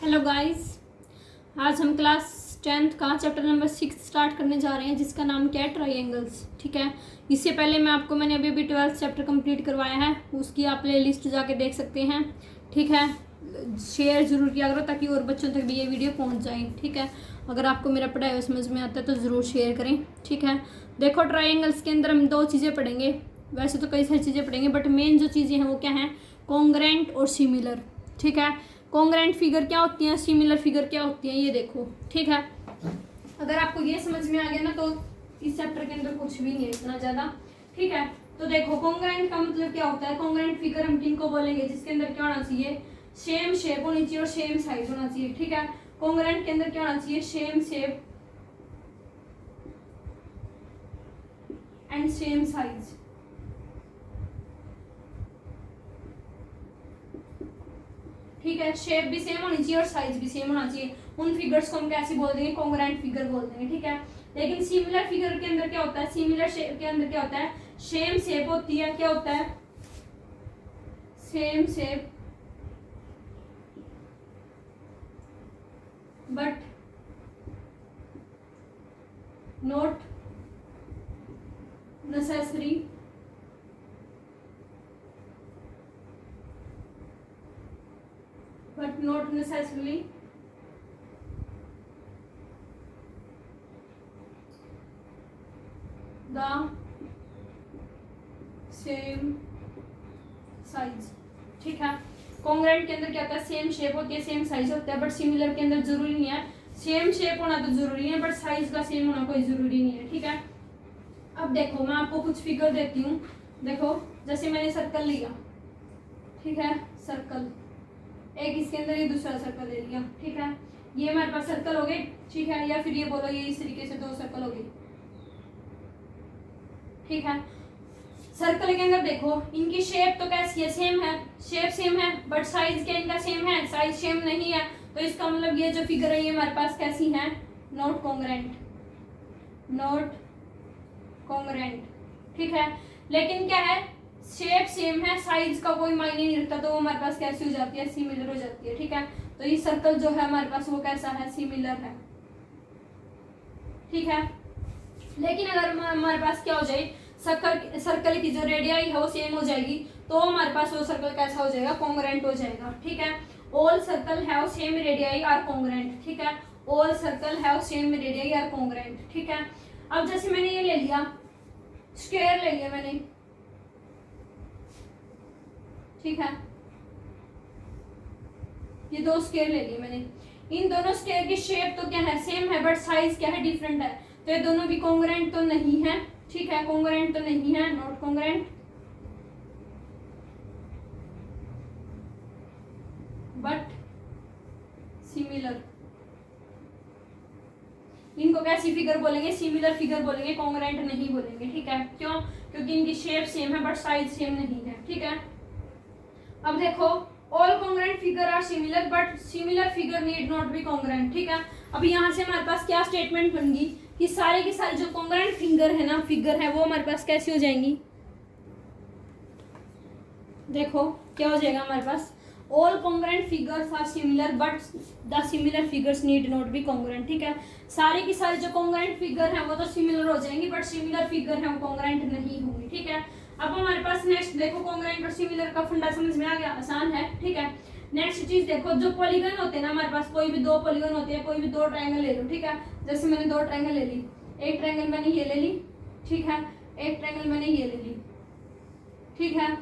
Hello guys, आज हम class 10th का चैप्टर नंबर 6 स्टार्ट करने जा रहे हैं, जिसका नाम क्या है, ट्रायंगल्स। ठीक है, इससे पहले मैंने अभी 12th चैप्टर कंप्लीट करवाया है, उसकी आप प्ले लिस्ट जाके देख सकते हैं। ठीक है, शेयर जरूर किया करो ताकि और बच्चों तक भी ये वीडियो पहुंच जाए। ठीक है, अगर आपको मेरा पढ़ाया हुआ समझ में आता है तो ज़रूर शेयर करें। ठीक है, देखो ट्रायंगल्स के अंदर हम दो चीज़ें पढ़ेंगे, वैसे तो कई सारी चीज़ें पढ़ेंगे, बट मेन जो चीज़ें हैं वो क्या हैं, कॉन्ग्रेंट और सिमिलर। ठीक है, कॉन्ग्रेंट फिगर क्या होती हैं, सिमिलर फिगर क्या होती हैं, ये देखो। ठीक है, अगर आपको ये समझ में आ गया ना तो इस चैप्टर के अंदर कुछ भी नहीं है इतना ज़्यादा। ठीक है, तो देखो कॉन्ग्रेंट का मतलब क्या होता है। कॉन्ग्रेंट फिगर हम किनको बोलेंगे, जिसके अंदर क्या होना चाहिए, सेम शेप होनी चाहिए और सेम साइज होना चाहिए। ठीक है, कॉन्ग्रेंट के अंदर क्या होना चाहिए, same shape and same size. ठीक है, शेप भी सेम होनी चाहिए और साइज भी सेम होना चाहिए। उन फिगर्स को हम कैसे बोल देंगे, कॉन्ग्रेंट फिगर बोल देंगे। ठीक है, लेकिन सिमिलर फिगर के अंदर क्या होता है, सिमिलर शेप के अंदर क्या होता है, सेम शेप होती है। क्या होता है, same shape but not necessary but not necessarily the same size। ठीक है, कॉन्ग्रेंट के अंदर क्या होता है, सेम शेप होती है, सेम साइज होता है, बट सिमिलर के अंदर जरूरी नहीं है सेम शेप होना, तो जरूरी है, बट साइज का सेम होना कोई जरूरी नहीं है। ठीक है, अब देखो मैं आपको कुछ फिगर देती हूँ। देखो, जैसे मैंने सर्कल लिया, ठीक है, सर्कल एक, इसके अंदर ये दूसरा सर्कल ले लिया। ठीक है, ये हमारे पास सर्कल हो गए। ठीक है, या फिर ये बोलो ये इस तरीके से दो सर्कल हो गए। ठीक है, सर्कल के अंदर देखो इनकी शेप तो कैसी है, सेम है, शेप सेम है, बट साइज क्या इनका सेम है, साइज सेम नहीं है। तो इसका मतलब ये जो फिगर है ये हमारे पास कैसी है, नॉट कॉन्ग्रेंट, नॉट कॉन्ग्रेंट। ठीक है, लेकिन क्या है, शेप सेम है, साइज का कोई मायने नहीं रखता, तो वो हमारे पास कैसी हो जाती है, सिमिलर हो जाती है। ठीक है, तो ये सर्कल जो है हमारे पास वो कैसा है, सिमिलर है। ठीक है, लेकिन अगर हमारे पास क्या हो जाए, सर्कल की जो रेडियाई है वो सेम हो जाएगी, तो हमारे पास वो सर्कल कैसा हो जाएगा, कॉन्ग्रेंट हो जाएगा। ठीक है, all circle have same radii are congruent. ठीक है, all circle have same radii are congruent. ठीक है, अब जैसे मैंने ये ले लिया, स्क्वायर ले लिया मैंने। ठीक है, ये दो स्क्वायर ले लिए मैंने, इन दोनों स्क्वायर की शेप तो क्या है, सेम है, बट साइज क्या है, डिफरेंट है। तो ये दोनों भी कॉन्ग्रेंट तो नहीं है। ठीक है, कॉन्ग्रेंट तो नहीं है, नॉट कॉन्ग्रेंट बट सिमिलर। इनको कैसी फिगर बोलेंगे, सिमिलर फिगर बोलेंगे, कॉन्ग्रेंट नहीं बोलेंगे। ठीक है, क्यों, क्योंकि इनकी शेप सेम है बट साइज सेम नहीं है। ठीक है, अब देखो all congruent figure are similar but similar figure need not be congruent. ठीक है, अब यहाँ से हमारे पास क्या स्टेटमेंट बन गई कि सारे की सारी जो कॉन्ग्रेंट फिगर है ना, फिगर है वो हमारे पास कैसी हो जाएंगी। देखो क्या हो जाएगा हमारे पास, all congruent figures are similar but the similar figures need not be congruent. ठीक है, सारी की सारी जो कॉन्ग्रेंट फिगर है वो तो सिमिलर हो जाएंगी, बट सिमिलर फिगर है वो कॉन्ग्रेंट नहीं होंगी। ठीक है, अब हमारे पास नेक्स्ट देखो, कॉन्ग्रेंट और सिमिलर का फंडा समझ में आ गया, आसान है। ठीक है, नेक्स्ट चीज देखो, जो पॉलीगन होते हैं ना हमारे पास, कोई भी दो पॉलीगन होते हैं, कोई भी दो ट्रायंगल ले लो। ठीक है, जैसे मैंने दो ट्रायंगल ले ली, एक ट्रायंगल मैंने ये ले ली। ठीक है, एक ट्रायंगल मैंने ये ले ली। ठीक है,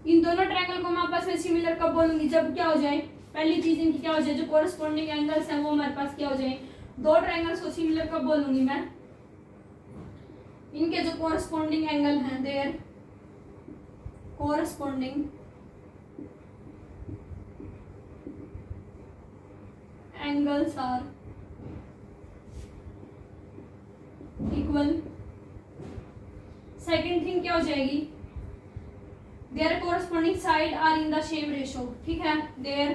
इन दोनों ट्रायंगल को मैं आपस में सिमिलर कब बोलूंगी, जब क्या हो जाए, पहली चीज इनकी क्या हो जाए, जो कोरस्पॉन्डिंग एंगल्स हैं वो हमारे पास क्या हो जाए, दो ट्रायंगल्स को सिमिलर कब बोलूंगी मैं, इनके जो कोरस्पॉन्डिंग एंगल हैं, their corresponding angles are equal. Second thing क्या हो जाएगी, their corresponding side are in the same ratio। ठीक है, their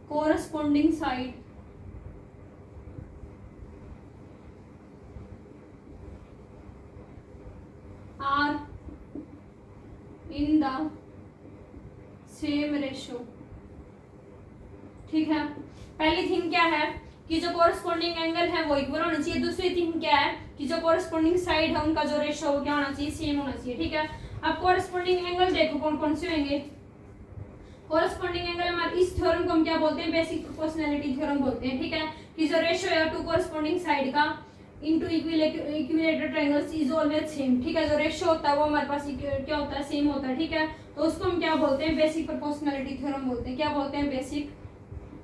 corresponding side are in the same ratio। ठीक है, पहली थिंग क्या है कि जो कोरस्पॉन्डिंग एंगल है वो इक्वल होना चाहिए। दूसरी थिंग क्या है कि जो कोरस्पॉन्डिंग साइड है उनका जो रेशियो वो क्या होना चाहिए, सेम होना चाहिए। ठीक है, अब कोरस्पॉन्डिंग एंगल देखो कौन कौन से होंगे। कोरस्पॉन्डिंग एंगल हमारे इस थ्योरम को हम क्या बोलते हैं, बेसिक प्रोपोर्शनैलिटी थ्योरम बोलते हैं। ठीक है, कि जो रेशियो है टू कोरस्पॉन्डिंग साइड का into equilateral triangles is always same. ठीक है, जो रेशियो होता है वो हमारे पास क्या होता है, सेम होता है। ठीक है, तो उसको हम क्या बोलते हैं, बेसिक प्रोपोर्शनैलिटी थ्योरम बोलते हैं। क्या बोलते हैं, बेसिक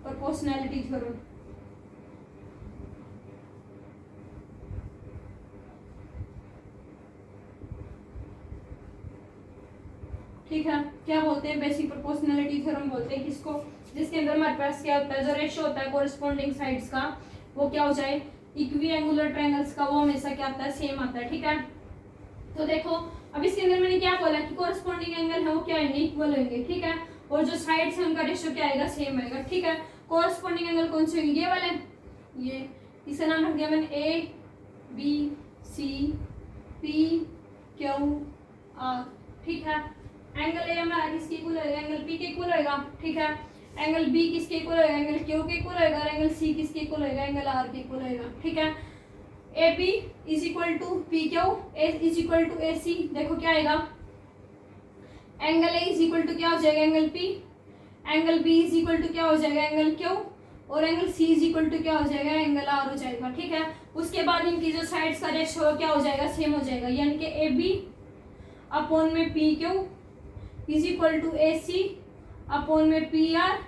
प्रोपोर्शनैलिटी थ्योरम। ठीक है, क्या बोलते हैं, बेसिक प्रोपोर्शनैलिटी थ्योरम बोलते हैं किसको, जिसके अंदर हमारे पास क्या होता है, जो रेशियो होता है कोरस्पॉन्डिंग साइड्स का वो क्या हो जाए, इक्विएंगुलर ट्रायंगल्स का वो हमेशा क्या आता है, सेम आता है। ठीक है, तो देखो अब इसके अंदर मैंने क्या बोला कि कोरस्पॉन्डिंग एंगल है वो क्या होंगे, इक्वल होंगे। ठीक है, और जो साइड्स है उनका रेशियो क्या आएगा, सेम आएगा। ठीक है, कोरस्पॉन्डिंग एंगल कौन से होंगे, ये वाले, ये इसका नाम रख दिया मैंने A B C P Q R. ठीक है, एंगल ए हमारा किसके इक्वल होगा, एंगल पी के इक्वल होगा। ठीक है, एंगल बी किसके इक्वल होगा, एंगल क्यू के इक्वल होगा, और एंगल सी किसके इक्वल होगा, एंगल आर के इक्वल होगा। ठीक है, A B is equal to P Q, A is equal to A C. देखो क्या आएगा, angle A is equal to क्या हो जाएगा, angle P, angle B is equal to क्या हो जाएगा, एंगल क्यू, और angle C is equal to क्या हो जाएगा, एंगल आर हो जाएगा। ठीक है, उसके बाद इनकी जो साइड्स का रेशियो क्या हो जाएगा, सेम हो जाएगा, यानी कि ए बी अपॉन में P Q is equal to A C upon में P R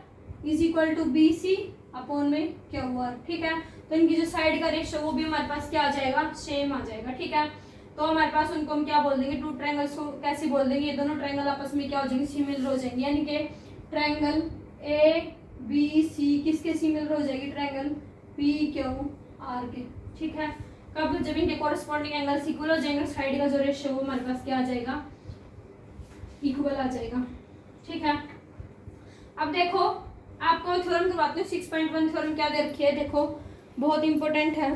is equal to B C upon में क्यू आर। ठीक है, तो इनकी जो साइड का रेशियो वो भी हमारे पास क्या आ जाएगा, सेम आ जाएगा। ठीक है, तो हमारे पास उनको हम क्या बोल देंगे, टू ट्रायंगल्स को कैसे बोल देंगे, ये दोनों ट्रायंगल आपस में क्या हो जाएंगे, सिमिलर हो जाएंगे, यानी कि ट्रायंगल ए बी सी किसके सिमिलर हो जाएगी, ट्रायंगल पी क्यू आर के। ठीक है, कब, जब इनके कोरस्पॉन्डिंग एंगल्स इक्वल हो जाएंगे, साइड का जो रेशियो वो हमारे पास क्या आ जाएगा, इक्वल आ जाएगा। ठीक है, अब देखो आपको थ्योरम करवाते हैं 6.1 थ्योरम क्या दे रखी है, देखो बहुत इंपॉर्टेंट है।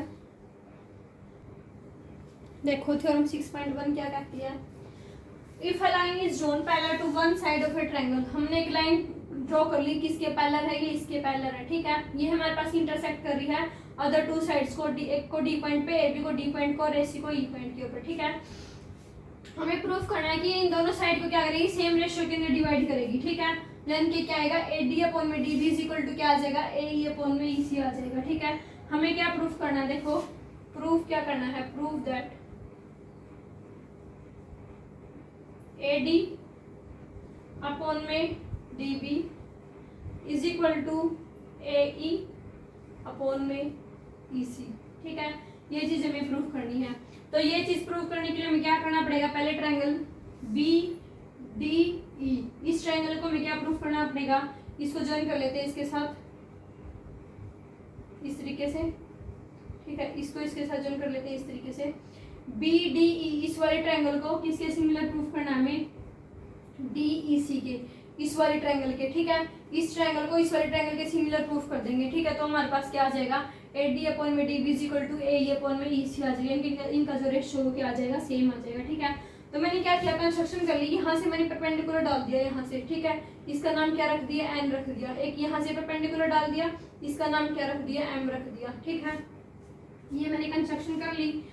देखो थ्योरम 6.1 क्या कहती है, if a line is drawn parallel to one side of a triangle. हमने एक लाइन ड्रॉ कर ली, किसके पैरेलल है, ये इसके पैरेलल है। ठीक है, ये हमारे पास इंटरसेक्ट कर रही है अदर टू साइड्स को, एक को डी पॉइंट पे, ए बी को डी पॉइंट को, और ए सी को ई पॉइंट के ऊपर। ठीक है, हमें प्रूफ करना है कि इन दोनों साइड को क्या करेगी, सेम रेशियो के अंदर डिवाइड करेगी। ठीक है, लेंथ के क्या आएगा, ए डी अपॉन में D B is equal to क्या आ जाएगा, ए ई अपॉन में ई सी आ जाएगा। ठीक है, हमें क्या प्रूफ करना है, देखो प्रूफ क्या करना है, proof that A D upon में D B is equal to A E upon में ई सी। ठीक है, ये चीज हमें प्रूफ करनी है। तो ये चीज प्रूव करने के लिए हमें क्या करना पड़ेगा, पहले ट्रायंगल बी डी ई, इस ट्रायंगल को हमें क्या प्रूफ करना पड़ेगा, इसको ज्वाइन कर लेते हैं इसके साथ इस तरीके से। ठीक है, इसको इसके साथ ज्वाइन कर लेते हैं इस तरीके से। बी डी ई इस वाले ट्रायंगल को किसके सिमिलर प्रूफ करना है हमें, डी ई सी के, इस वाले ट्रायंगल के। ठीक है, इस ट्रायंगल को इस वाले ट्रायंगल के सिमिलर प्रूफ कर देंगे। ठीक है, तो हमारे पास क्या आ जाएगा, ए डी अपॉन में D B is equal to A E upon में ई सी आ जाएगा, इनका जो रेशियो क्या आ जाएगा, सेम आ जाएगा। ठीक है, तो मैंने क्या किया, कंस्ट्रक्शन कर ली, यहाँ से मैंने परपेंडिकुलर डाल दिया यहाँ से। ठीक है, इसका नाम क्या रख दिया, एन रख दिया, एक यहाँ से परपेंडिकुलर डाल दिया, इसका नाम क्या रख दिया, एम रख दिया। ठीक है, ये मैंने कंस्ट्रक्शन कर ली।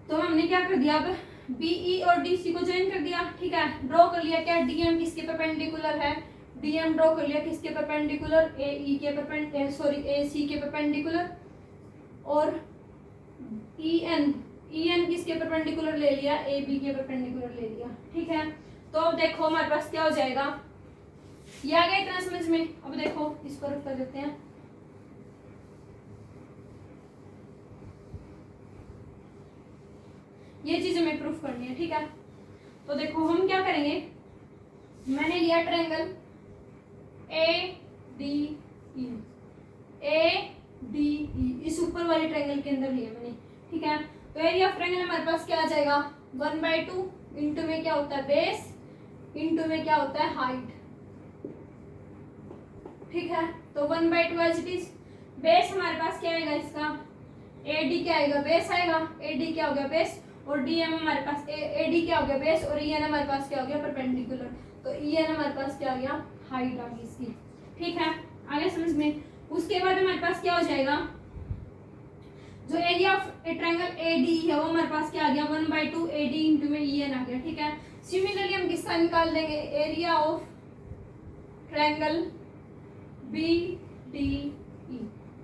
तो हमने क्या कर दिया, अब बीई और डीसी को ज्वाइन कर दिया। ठीक है, ड्रॉ कर लिया क्या, डीएम किसके परपेंडिकुलर है, डीएम ड्रॉ कर लिया किसके परपेंडिकुलर, एई के परपेंडिकुलर, सॉरी एसी के परपेंडिकुलर, और ईएन किसके परपेंडिकुलर ले लिया, ए बी के परपेंडिकुलर ले लिया। ठीक है, तो अब देखो हमारे पास क्या हो जाएगा, ये आ गया इतना समझ में। अब देखो इसको रख कर देते हैं, ये चीज हमें प्रूफ करनी है। ठीक है, तो देखो हम क्या करेंगे, मैंने लिया ट्रायंगल ए डी ई, इस ऊपर वाले ट्रायंगल के अंदर लिया मैंने। ठीक है, तो एरिया ऑफ ट्रायंगल हमारे पास क्या आ जाएगा, 1/2 इंटू में क्या होता है बेस, इंटू में क्या होता है हाइट। ठीक है, तो 1/2 एज इट इज। बेस हमारे पास क्या आएगा, इसका ए डी क्या आएगा, बेस आएगा, ए डी क्या हो गया बेस, और डी एम हमारे पास ए डी क्या हो गया बेस, और ई एन हमारे पास क्या हो गया परपेंडिकुलर, तो ई एन हमारे पास क्या आ गया, हाइट आ गई इसकी। ठीक है, आगे समझ में। उसके बाद हमारे पास क्या हो जाएगा, जो एरिया ऑफ ट्रायंगल एडी है वो हमारे पास क्या आ गया 1/2 AD इंटू में EN आ गया। ठीक है, सिमिलरली हम किसका निकाल देंगे, एरिया ऑफ ट्रायंगल BDE।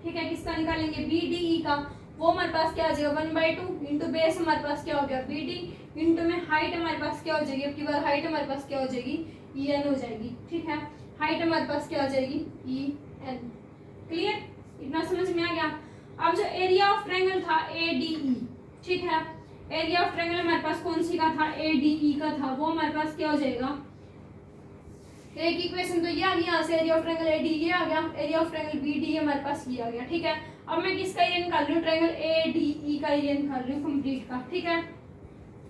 ठीक है, किसका निकालेंगे, BDE का। वो हमारे पास क्या आ जाएगा 1/2 इंटू बेस हमारे पास क्या हो गया BD इंटू में हाइट हमारे पास क्या हो जाएगी, अब की बार हाइट हमारे पास क्या हो जाएगी EN हो जाएगी। ठीक है, हाइट हमारे पास क्या हो जाएगी EN। क्लियर, इतना समझ में आ गया। अब जो एरिया ऑफ ट्रायंगल था ADE, ठीक है, एरिया ऑफ ट्रायंगल हमारे पास कौन सी का था, ADE का था, वो हमारे पास क्या हो जाएगा, एक इक्वेशन तो ये आ गया, यहाँ से एरिया ऑफ ट्रायंगल ADE ये आ गया, एरिया ऑफ ट्रायंगल BDE हमारे पास ये आ गया। ठीक है, अब मैं किसका एरिया निकाल रही हूँ, ट्रायंगल ADE का एरिया निकाल रही हूँ कंप्लीट का। ठीक है,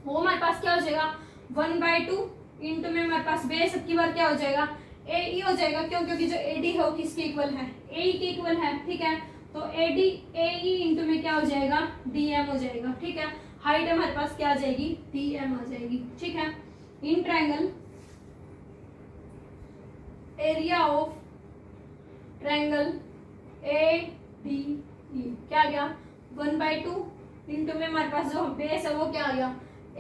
वो हमारे पास क्या हो जाएगा 1/2 इंटू में हमारे पास बेस अब की बार क्या हो जाएगा AE हो जाएगा। क्यों, क्योंकि जो AD है वो किसके इक्वल है, AE के इक्वल है। ठीक है, तो AE इंटू में क्या हो जाएगा DM हो जाएगा। ठीक है, हाइट हमारे पास क्या आ जाएगी DM आ जाएगी। ठीक है, in triangle area of triangle ADE क्या आ गया 1/2 इंटू में हमारे पास जो बेस है वो क्या आ गया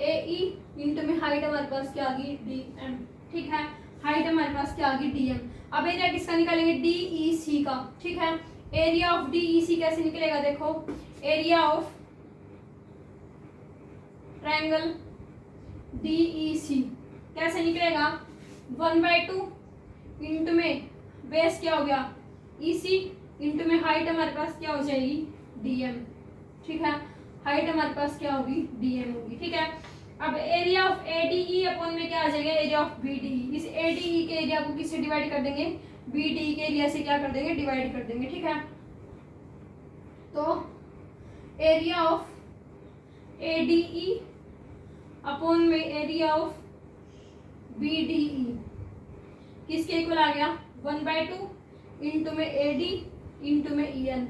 AE इंटू में हाइट हमारे पास क्या आ गई DM। ठीक है, हाइट हमारे पास क्या आ गई DM। अब एरिया किसका निकालेंगे DEC का। ठीक है, एरिया ऑफ DEC कैसे निकलेगा, देखो एरिया ऑफ ट्रायंगल DEC कैसे निकलेगा 1/2 इंटू में बेस क्या हो गया EC इंटू में हाइट हमारे पास क्या हो जाएगी DM। ठीक है, हाइट हमारे पास क्या होगी DM होगी। ठीक है, अब एरिया ऑफ ADE अपॉन में क्या आ जाएगा एरिया ऑफ BDE। इस ADE के एरिया को किससे डिवाइड कर देंगे, BDE के एरिया से क्या कर देंगे डिवाइड कर देंगे। ठीक है, तो एरिया ऑफ ADE अपॉन में एरिया ऑफ BDE किसके इक्वल आ गया 1/2 इंटू में AD इंटू में EN।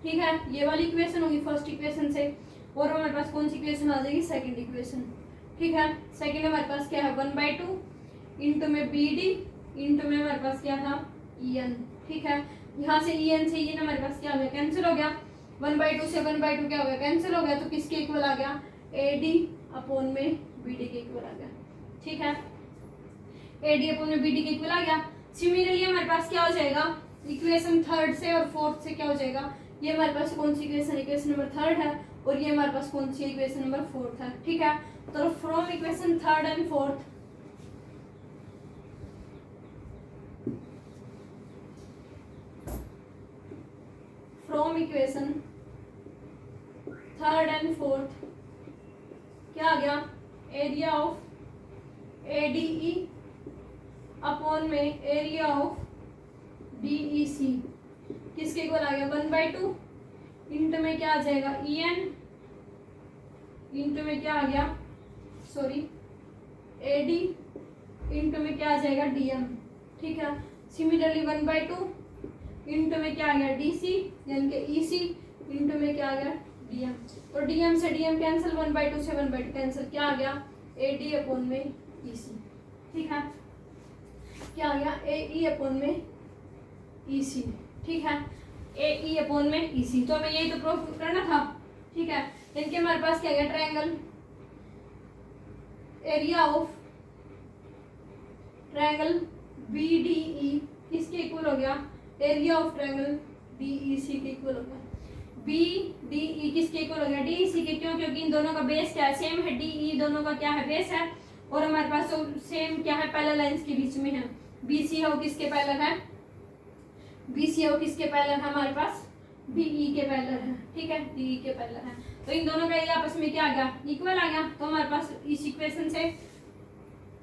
ठीक है, ये वाली इक्वेशन होगी फर्स्ट इक्वेशन से, और हमारे पास कौन सी इक्वेशन आ जाएगी सेकंड इक्वेशन। ठीक है, सेकंड हमारे पास क्या है 1/2 इंटू में BD इंटू में हमारे पास क्या था EN। ठीक है, यहाँ से EN से EN हमारे पास क्या हो गया कैंसिल हो गया, 1/2 से 1/2 क्या हो गया कैंसिल हो गया, तो किसके इक्वल आ गया AD अपॉन में BD के इक्वल आ गया। ठीक है, AD अपॉन में BD के इक्वल आ गया। सिमिलरली हमारे पास क्या हो जाएगा इक्वेशन थर्ड से और फोर्थ से क्या हो जाएगा, ये हमारे पास कौन सी इक्वेशन इक्वेशन नंबर थर्ड है, और ये हमारे पास कौन सी इक्वेशन नंबर फोर्थ है। ठीक है, तो from equation third and fourth from equation third and fourth क्या आ गया एरिया ऑफ ADE अपॉन में एरिया ऑफ DEC किसके इक्वल आ गया 1/2 इंटू में क्या आ जाएगा EN इंटू में क्या आ गया सॉरी AD इंटू में क्या आ जाएगा DM। ठीक है, सिमिलरली 1/2 इंटू में क्या आ गया DC यानी कि EC इंटू में क्या आ गया DM, और DM से DM कैंसिल 1/2 से 1/2 कैंसिल, क्या आ गया AD अपॉन में EC। ठीक है, क्या आ गया AE अपॉन में EC। ठीक है, AE अपॉन में EC, तो हमें यही तो प्रूफ करना था। ठीक है, इनके हमारे पास क्या गया triangle area of triangle BDE किसके इक्वल हो गया एरिया ऑफ ट्रायंगल DEC के इक्वल हो गया। BDE किसके इक्वल हो गया DEC के, क्यों, क्योंकि इन दोनों का बेस क्या है सेम है, DE दोनों का क्या है बेस है, और हमारे पास तो सेम क्या है पैरेलल लाइंस के बीच में है। BC है वो किसके पैरेलल है, BC है वो किसके पैरेलल है हमारे पास DE के पैरेलल है। ठीक है, DE के पैरेलल है, तो इन दोनों का ये आपस में क्या आ गया इक्वल आ गया। तो हमारे पास इस इक्वेशन से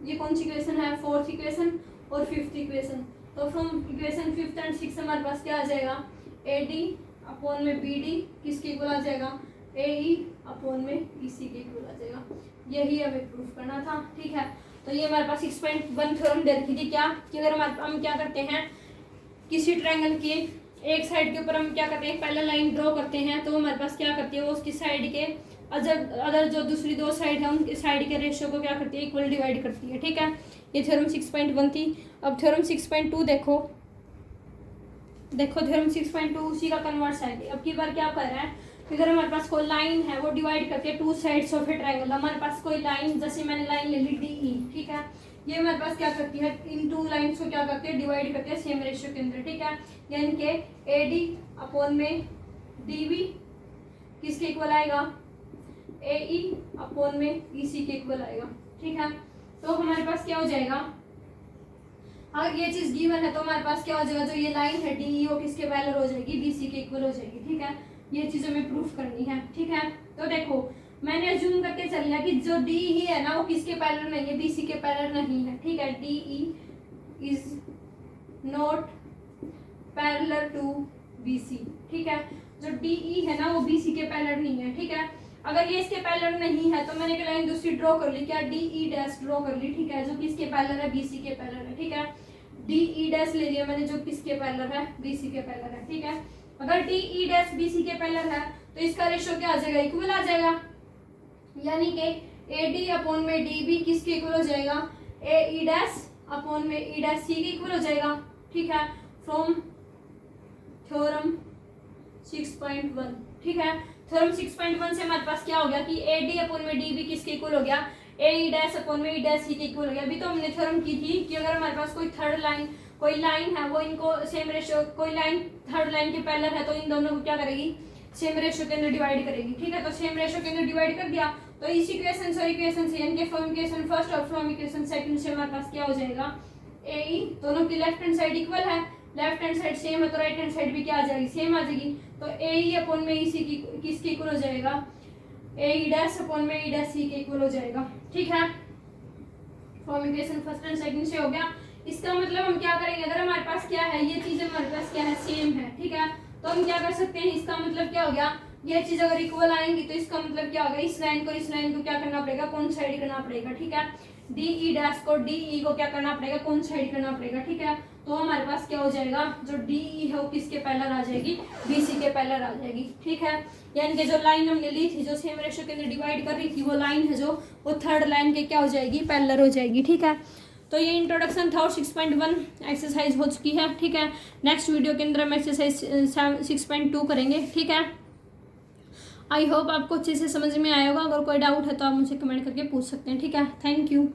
ये कौन सी इक्वेशन है फोर्थ इक्वेशन और फिफ्थ इक्वेशन, तो from equation fifth and six हमारे पास क्या आ जाएगा AD अपॉन में BD किसके इक्वल आ जाएगा AE अपॉन में EC के इक्वल आ जाएगा। यही हमें प्रूफ करना था। ठीक है, तो ये हमारे पास 6.1 थ्योरम दे रखी थी क्या कि अगर हम क्या करते हैं किसी ट्रायंगल के एक साइड के ऊपर हम क्या करते हैं पैरेलल लाइन ड्रॉ करते हैं, तो हमारे पास क्या करती है वो उसकी साइड के अदर जो दूसरी दो साइड है उनके साइड के रेशियो को क्या करती है इक्वल डिवाइड करती है। ठीक है, ये थ्योरम 6.1 थी। अब थ्योरम 6.2 देखो, देखो थ्योरम 6.2 उसी का कन्वर्स है। अब की बार क्या कर रहा है कि अगर हमारे पास कोई लाइन है वो डिवाइड करती है two sides of a triangle. हमारे पास कोई लाइन, जैसे मैंने लाइन ले ली डी ई, ठीक है, ये हमारे पास क्या करती है, इन टू लाइन्स को क्या करती है, डिवाइड करती है सेम रेशियो के अंदर, ठीक है। यानी कि ए डी अपॉन में डी बी किसके इक्वल आएगा, ए ई अपॉन में ई सी के इक्वल आएगा, ठीक है। तो हमारे पास क्या हो जाएगा, अगर ये चीज गिवन है तो हमारे पास क्या हो जाएगा, जो ये लाइन है डी ई वो किसके पैरेलल हो जाएगी, बी सी के इक्वल हो जाएगी, ठीक है। ये चीज हमें प्रूफ करनी है, ठीक है। तो देखो मैंने अज्यूम करके चल लिया कि जो डी ई है ना वो किसके पैरेलल नहीं है, बी सी के पैरेलल नहीं है, ठीक है। D E is not parallel to B C, ठीक है। जो डी ई है ना वो बी सी के पैरेलल नहीं है, ठीक है। अगर ये इसके पैरेलल नहीं है तो मैंने एक लाइन दूसरी ड्रॉ कर ली, क्या, डी ई डैश ड्रॉ कर ली, ठीक है, जो किसके पैरेलल है, बी सी के पैरेलल है, ठीक है। डी ई डैश ले लिया मैंने, जो किसके पैरेलल है, बी सी के पैरेलल है, ठीक है। अगर D E dash B C के पैरेलल है तो इसका रेशियो क्या आ जाएगा, इक्वल आ जाएगा। यानी कि ए डी अपॉन में डी बी किसके इक्वल हो जाएगा, ए ई डैश अपॉन में ई डैश सी के इक्वल हो जाएगा, ठीक है, फ्रॉम थ्योरम 6.1, ठीक है। थ्योरम 6.1 से हमारे पास क्या हो गया कि ए डी अपॉन में डी बी किसके इक्वल हो गया, ए ई डैश अपॉन में ई डैश सी के इक्वल हो गया। अभी तो हमने थ्योरम की थी कि अगर हमारे पास कोई थर्ड लाइन, कोई लाइन है वो इनको सेम रेशियो, कोई लाइन थर्ड लाइन के पैरेलल है तो इन दोनों को क्या करेगी, सेम रेशियो के अंदर डिवाइड करेगी, ठीक है। तो सेम रेशियो के अंदर डिवाइड कर दिया तो इस इक्वेशन से इक्वेशन से, यानी कि फ्रॉम इक्वेशन फर्स्ट और फ्रॉम इक्वेशन सेकंड से हमारे पास क्या हो जाएगा, ए ई, दोनों की लेफ्ट हैंड साइड इक्वल है, लेफ्ट हैंड साइड सेम है तो राइट हैंड साइड भी क्या आ जाएगी, सेम आ जाएगी। तो ए ई अपॉन में ई सी की किसके इक्वल हो जाएगा, ए ई डैश अपॉन में ई डैश सी के इक्वल हो जाएगा, ठीक है। From equation first and second से हो गया। इसका मतलब हम क्या करेंगे, अगर हमारे पास क्या है, ये चीजें हमारे पास क्या है, सेम है, ठीक है, तो हम क्या कर सकते हैं, इसका मतलब क्या हो गया, ये चीज अगर इक्वल आएंगी तो इसका मतलब क्या होगा, इस लाइन को क्या करना पड़ेगा, कौन साइड करना पड़ेगा, ठीक है। डी ई डैश को डी ई को क्या करना पड़ेगा, कौन साइड करना पड़ेगा, ठीक है। तो हमारे पास क्या हो जाएगा, जो डी ई है वो किसके पैरेलल आ जाएगी, बी सी के पैरेलल आ जाएगी, ठीक है। यानी कि जो लाइन हमने ली थी, जो सेम रेशियो के अंदर डिवाइड कर रही थी, वो लाइन है जो वो थर्ड लाइन के क्या हो जाएगी, पैरेलल हो जाएगी, ठीक है। तो ये इंट्रोडक्शन था और 6.1 एक्सरसाइज हो चुकी है, ठीक है। नेक्स्ट वीडियो के अंदर हम एक्सरसाइज 6.2 करेंगे, ठीक है। आई होप आपको अच्छे से समझ में आया होगा। अगर कोई डाउट है तो आप मुझे कमेंट करके पूछ सकते हैं, ठीक है। Thank you.